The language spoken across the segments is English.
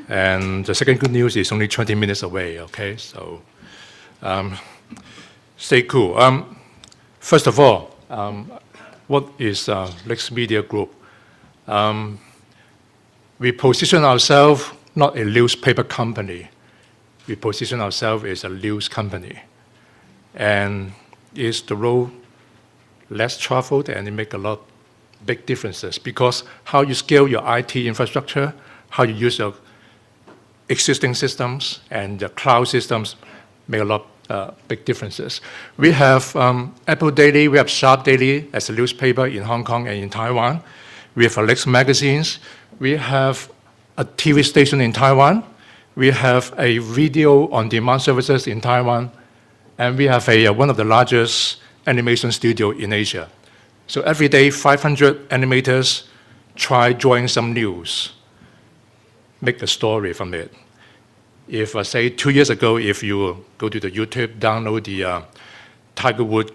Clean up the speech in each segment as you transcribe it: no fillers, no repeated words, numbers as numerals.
And the second good news is only 20 minutes away, okay? So stay cool. First of all, what is Lex Media Group? We position ourselves not a newspaper company. We position ourselves as a news company. And is the road less traveled, and it makes a lot big differences, because how you scale your IT infrastructure, how you use your existing systems and the cloud systems make a lot big differences. We have Apple Daily, we have Sharp Daily as a newspaper in Hong Kong and in Taiwan. We have Lex Magazines. We have a TV station in Taiwan. We have a video on-demand services in Taiwan. And we have one of the largest animation studio in Asia. So every day, 500 animators try drawing some news, make a story from it. If, say, 2 years ago, if you go to the YouTube, download the Tiger Woods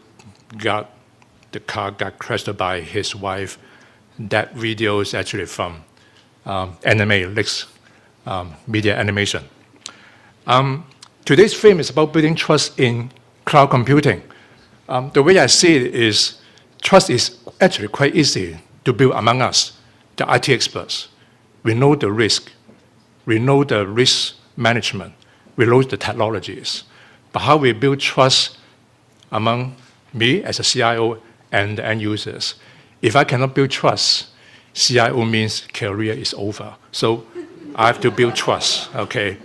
the car got crashed by his wife, that video is actually from Lex Media Animation. Today's theme is about building trust in cloud computing. The way I see it is, trust is actually quite easy to build among us, the IT experts. We know the risk. We know the risk management. We know the technologies. But how we build trust among me as a CIO and the end users? If I cannot build trust, CIO means career is over. So I have to build trust, okay?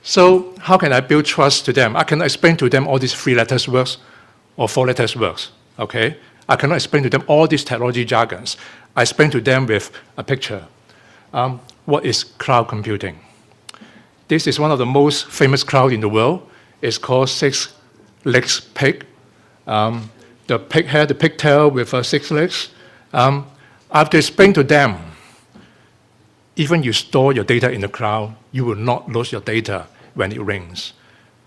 So how can I build trust to them? I cannot explain to them all these 3 letters works or 4 letters works, okay? I cannot explain to them all these technology jargons. I explain to them with a picture. What is cloud computing? This is one of the most famous cloud in the world. It's called 6-legs pig. The pig had the pigtail with 6 legs. I have to explain to them, even you store your data in the cloud, you will not lose your data when it rings.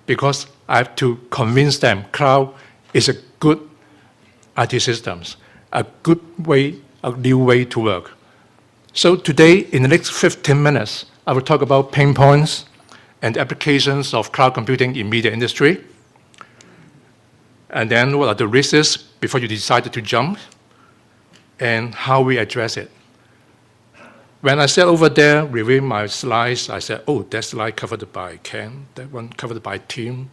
Because I have to convince them cloud is a good IT systems, a good way, a new way to work. So today, in the next 15 minutes, I will talk about pain points and applications of cloud computing in media industry. And then what are the risks before you decided to jump, and how we address it. When I sat over there reviewing my slides, I said, oh, that slide covered by Ken, that one covered by Tim,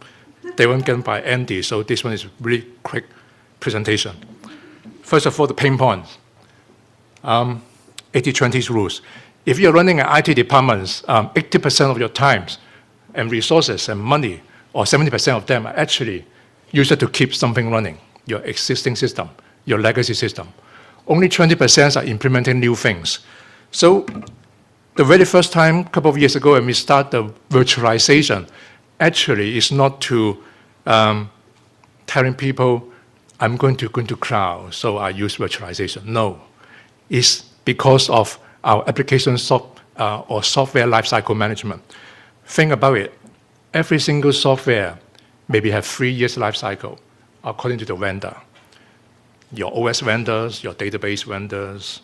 that one covered by Andy, so this one is really quick presentation. First of all, the pain points. 80-20 rules. If you're running an IT department, 80% of your time and resources and money, or 70% of them are actually used to keep something running, your existing system, your legacy system. Only 20% are implementing new things. So the very first time, a couple of years ago, when we start the virtualization, actually is not to telling people, I'm going to go into cloud, so I use virtualization. No, it's because of our application or software lifecycle management. Think about it. Every single software maybe have 3 years lifecycle according to the vendor. Your OS vendors, your database vendors,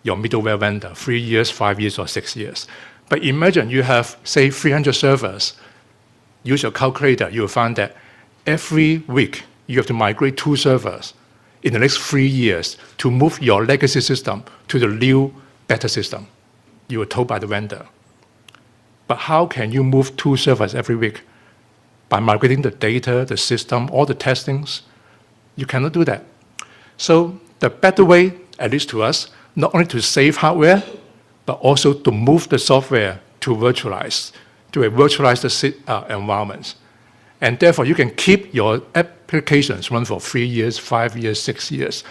your middleware vendor, 3 years, 5 years, or 6 years. But imagine you have, say, 300 servers. Use your calculator, you will find that every week you have to migrate 2 servers in the next 3 years to move your legacy system to the new, better system. You were told by the vendor. But how can you move 2 servers every week? By migrating the data, the system, all the testings? You cannot do that. So the better way, at least to us, not only to save hardware, but also to move the software to a virtualized environment. And therefore, you can keep your applications run for 3 years, 5 years, 6 years.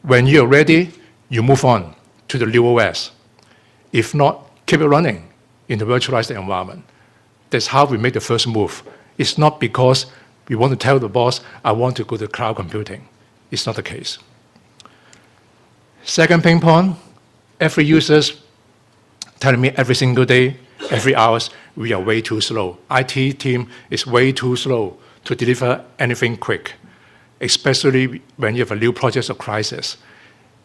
When you're ready, you move on to the new OS. If not, keep it running in the virtualized environment. That's how we make the first move. It's not because we want to tell the boss, I want to go to cloud computing. It's not the case. Second pain point, every user's telling me every single day, every hour, we are way too slow. IT team is way too slow to deliver anything quick, especially when you have a new project or crisis.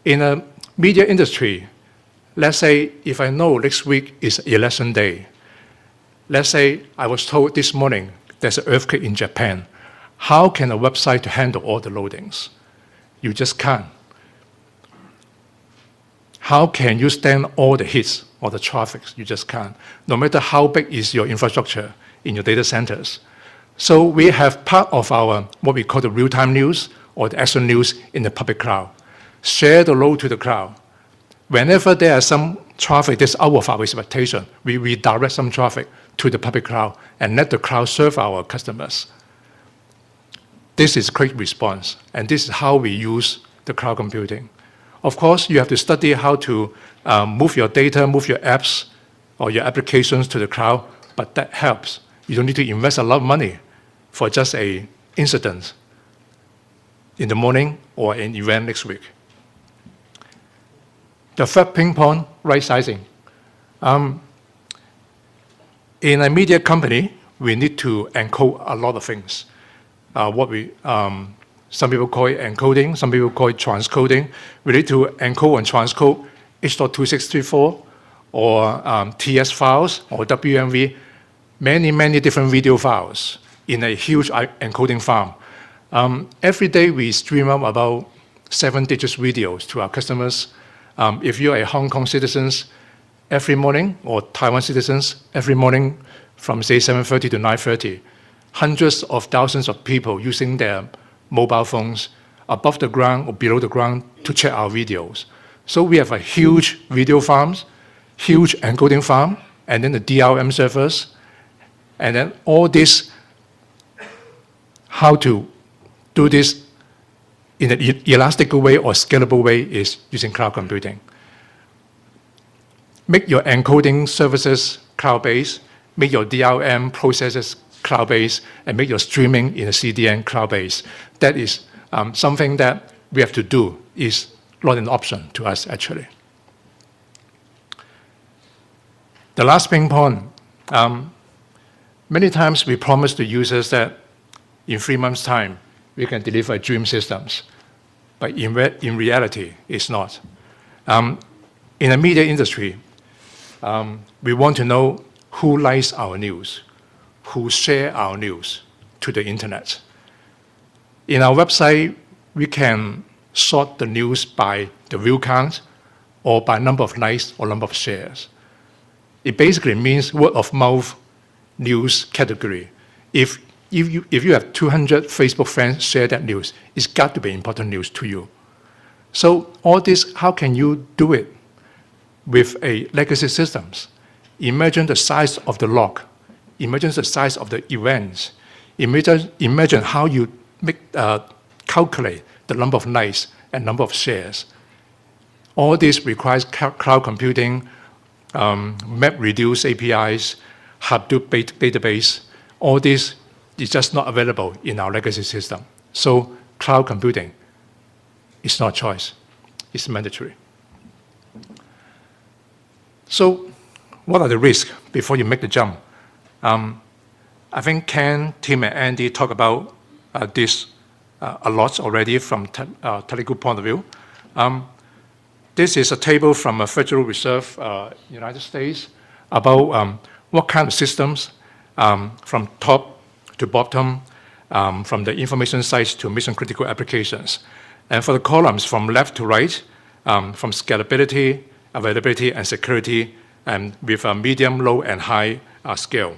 In a media industry, Let's say if I know next week is election day, let's say I was told this morning there's an earthquake in Japan. How can a website handle all the loadings? You just can't. How can you stand all the hits or the traffic? You just can't, no matter how big is your infrastructure in your data centers. So we have part of our, what we call the real-time news or the action news in the public cloud. Share the load to the cloud. Whenever there is some traffic that's out of our expectation, we redirect some traffic to the public cloud and let the cloud serve our customers. This is quick response, and this is how we use the cloud computing. Of course, you have to study how to move your data, move your apps or your applications to the cloud, but that helps. You don't need to invest a lot of money for just an incident in the morning or an event next week. The third ping pong, right sizing. In a media company, we need to encode a lot of things. Some people call it encoding, some people call it transcoding. We need to encode and transcode H.2634 or TS files or WMV, many different video files in a huge encoding farm. Every day we stream up about 7-digit videos to our customers. If you're a Hong Kong citizens, every morning, or Taiwan citizens, every morning from say 7:30 to 9:30, hundreds of thousands of people using their mobile phones above the ground or below the ground to check our videos. So we have a huge video farms, huge encoding farm, and then the DRM servers, and then all this, how to do this in an elastic way or scalable way is using cloud computing. Make your encoding services cloud-based, make your DRM processes cloud-based, and make your streaming in a CDN cloud-based. That is something that we have to do. Is not an option to us, actually. The last ping pong. Many times we promise to users that in 3 months' time, we can deliver dream systems. But in reality, it's not. In the media industry, we want to know who likes our news, who share our news to the internet. In our website, we can sort the news by the view count or by number of likes or number of shares. It basically means word of mouth news category. If you have 200 Facebook friends share that news, it's got to be important news to you. So all this, how can you do it with a legacy systems? Imagine the size of the log. Imagine the size of the events. Imagine how you calculate the number of likes and number of shares. All this requires cloud computing, MapReduce APIs, Hadoop database. All this is just not available in our legacy system. So cloud computing is not a choice. It's mandatory. So what are the risks before you make the jump? I think Ken, Tim, and Andy talk about this a lot already from a technical point of view. This is a table from a Federal Reserve United States about what kind of systems from top to bottom, from the information sites to mission-critical applications. And for the columns from left to right, from scalability, availability, and security, and with a medium, low, and high scale.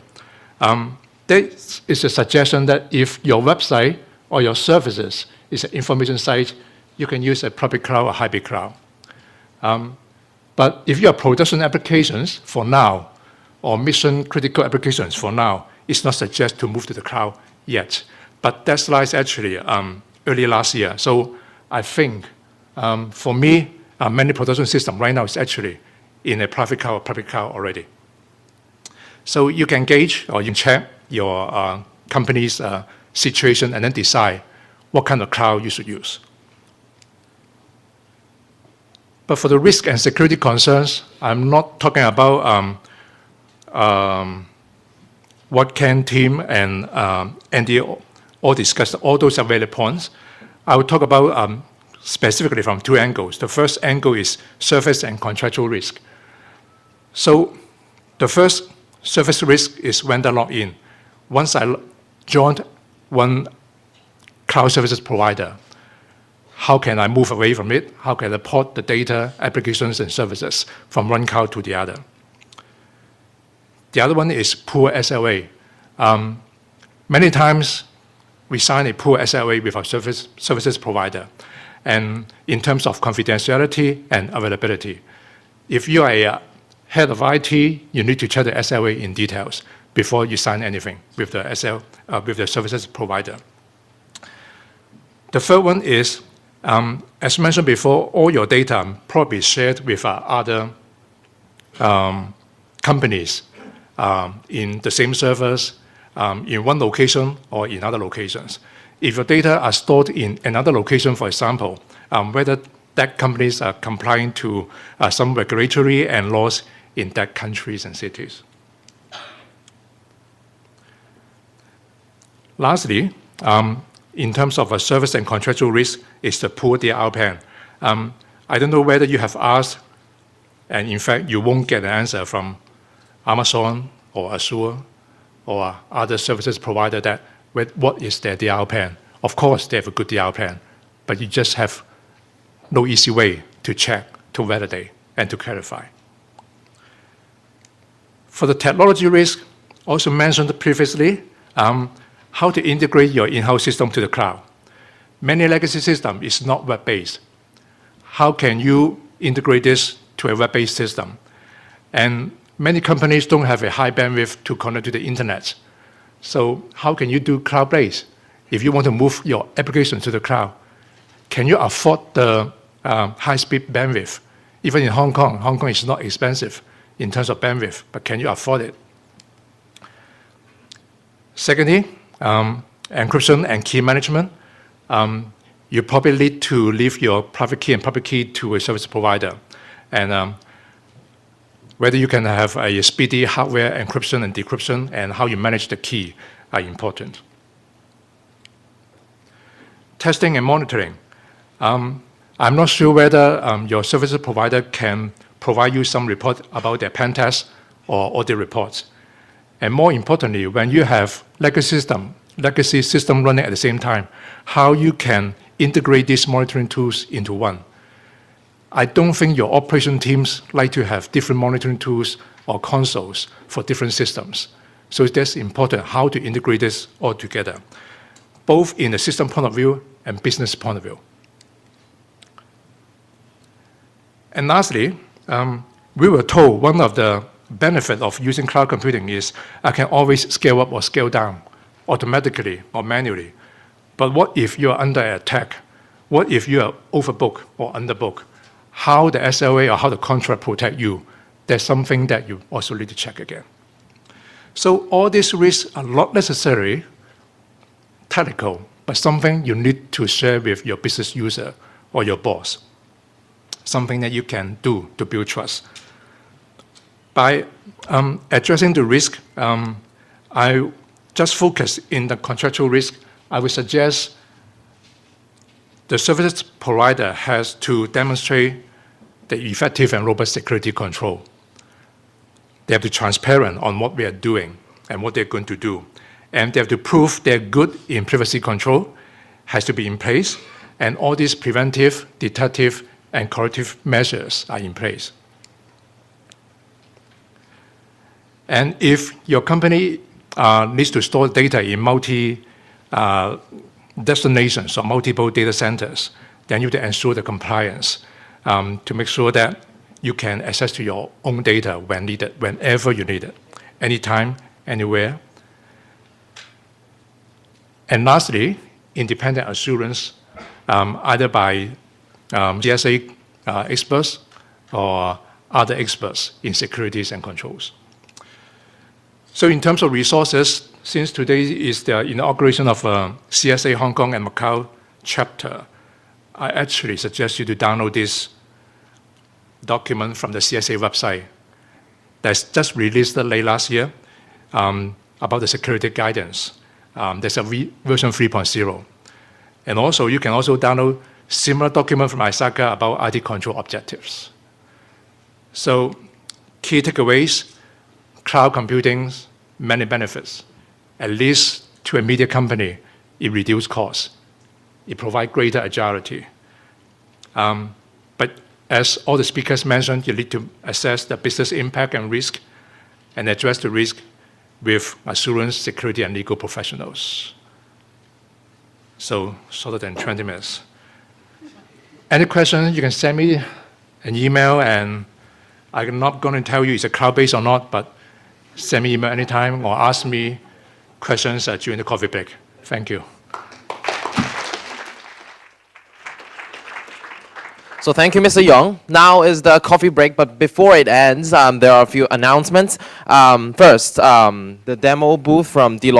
This is a suggestion that if your website or your services is an information site, you can use a public cloud or hybrid cloud. But if you have production applications for now, or mission-critical applications for now, it's not suggested to move to the cloud yet. But that slide actually early last year. So I think for me, many production systems right now is actually in a private cloud or public cloud already. So you can gauge or you can check your company's situation and then decide what kind of cloud you should use. But for the risk and security concerns, I'm not talking about what Ken, Tim, and Andy all discussed, all those are valid points. I will talk about specifically from two angles. The first angle is service and contractual risk. So the first service risk is vendor lock-in. Once I joined one cloud services provider, how can I move away from it? How can I port the data, applications, and services from one cloud to the other? The other one is poor SLA. Many times, we sign a poor SLA with our services provider, and in terms of confidentiality and availability. If you are a head of IT, you need to check the SLA in details before you sign anything with the services provider. The third one is, as mentioned before, all your data probably shared with other companies in the same servers, in one location or in other locations. If your data are stored in another location, for example, whether that companies are complying to some regulatory and laws in that countries and cities. Lastly, in terms of a service and contractual risk, is the poor DR plan. I don't know whether you have asked, and in fact, you won't get an answer from Amazon or Azure or other services provider that what is their DR plan. Of course, they have a good DR plan, but you just have no easy way to check, to validate, and to clarify. For the technology risk, also mentioned previously, how to integrate your in-house system to the cloud. Many legacy systems is not web-based. How can you integrate this to a web-based system? And many companies don't have a high bandwidth to connect to the internet. So how can you do cloud-based? If you want to move your application to the cloud, can you afford the high-speed bandwidth? Even in Hong Kong is not expensive in terms of bandwidth, but can you afford it? Secondly, encryption and key management. You probably need to leave your private key and public key to a service provider. And whether you can have a speedy hardware encryption and decryption and how you manage the key are important. Testing and monitoring. I'm not sure whether your service provider can provide you some report about their pen test or audit reports. And more importantly, when you have legacy system running at the same time, how you can integrate these monitoring tools into one. I don't think your operation teams like to have different monitoring tools or consoles for different systems. So that's important, how to integrate this all together, both in the system point of view and business point of view. And lastly, we were told one of the benefits of using cloud computing is I can always scale up or scale down automatically or manually. But what if you're under attack? What if you are overbooked or underbooked? How the SLA or how the contract protect you? That's something that you also need to check again. So all these risks are not necessarily technical, but something you need to share with your business user or your boss. Something that you can do to build trust. By addressing the risk, I just focus in the contractual risk. I would suggest the service provider has to demonstrate the effective and robust security control. They have to be transparent on what we are doing and what they're going to do. And they have to prove they're good in privacy control, has to be in place, and all these preventive, detective, and corrective measures are in place. And if your company needs to store data in multi-destinations or multiple data centers, then you have to ensure the compliance to make sure that you can access to your own data when needed, whenever you need it, anytime, anywhere. And lastly, independent assurance, either by GSA experts or other experts in securities and controls. So in terms of resources, since today is the inauguration of CSA Hong Kong and Macau chapter, I actually suggest you to download this document from the CSA website that's just released late last year about the security guidance. There's a version 3.0. And also, you can also download similar document from Isaka about IT control objectives. So key takeaways, cloud computing, many benefits. At least to a media company, it reduces costs. It provides greater agility. But as all the speakers mentioned, you need to assess the business impact and risk and address the risk with assurance, security, and legal professionals. So shorter than 20 minutes. Any questions, you can send me an email, and I'm not going to tell you it's a cloud-based or not, but send me email anytime or ask me questions during the coffee break. Thank you. So thank you, Mr. Yong. Now is the coffee break, but before it ends, there are a few announcements. First, the demo booth from Deloitte